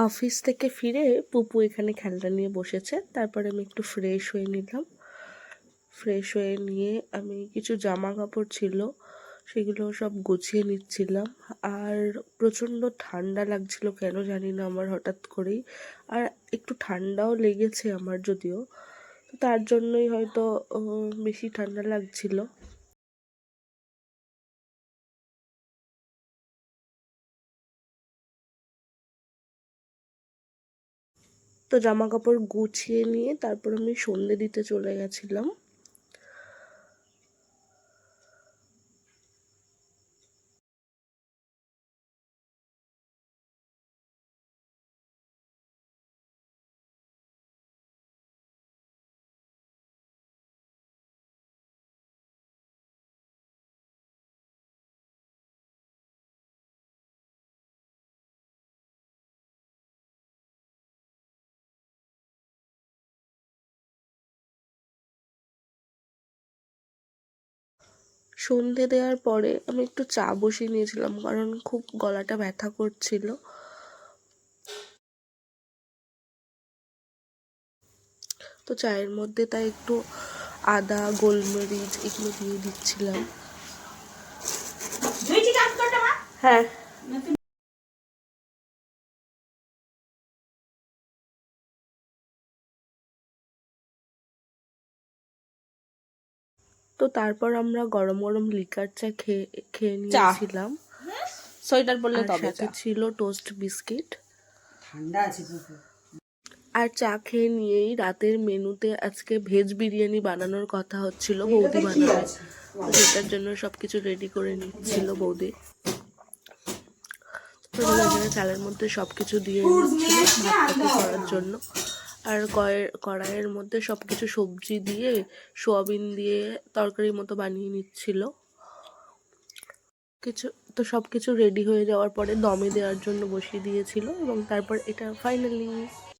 Office থেকে ফিরে পুপু এখানে খেলনা নিয়ে বসেছে। তারপরে আমি একটু ফ্রেশ হয়ে নিলাম। ফ্রেশ হয়ে নিয়ে আমি কিছু জামা কাপড় ছিল সেগুলো সব গুছিয়ে নিচ্ছিলাম। আর প্রচণ্ড ঠান্ডা লাগছিল, কেন জানি না আমার হঠাৎ করেই। আর একটু ঠান্ডাও লেগেছে আমার, যদিও তো তার জন্যই হয়তো বেশি ঠান্ডা লাগছিল। তো জামা কাপড় গুছিয়ে নিয়ে তারপর আমি সন্ধে দিতে চলে গেছিলাম। সন্ধে দেওয়ার পরে আমি একটু চা বসিয়ে নিয়েছিলাম, কারণ খুব গলাটা ব্যথা করছিল। তো চায়ের মধ্যে তাই একটু আদা, গোলমরিচ এগুলো দিয়ে দিচ্ছিলাম। হ্যাঁ, তো তারপর আমরা গরম গরম লিকার চা খেয়ে খেয়ে নিয়েছিলাম। সোয়েটার পরলে আর তবে সাথে ছিল টোস্ট বিস্কিট। ঠান্ডা আছে। আর চা খেয়ে নিয়েই রাতের মেনুতে আজকে ভেজ বিরিয়ানি বানানোর কথা হচ্ছিল, বৌদি বানাবে। তো সেটার জন্য সবকিছু রেডি করে নিচ্ছিল বৌদি। তো এখানে চালের মধ্যে সবকিছু দিয়ে নিচ্ছিল ভাতটাকে করার জন্য। আর কড়াইয়ের মধ্যে সবকিছু সবজি দিয়ে সোয়াবিন দিয়ে তরকারির মতো বানিয়ে নিচ্ছিল কিছু। তো সবকিছু রেডি হয়ে যাওয়ার পরে দমে দেওয়ার জন্য বসিয়ে দিয়েছিল, এবং তারপর এটা ফাইনালি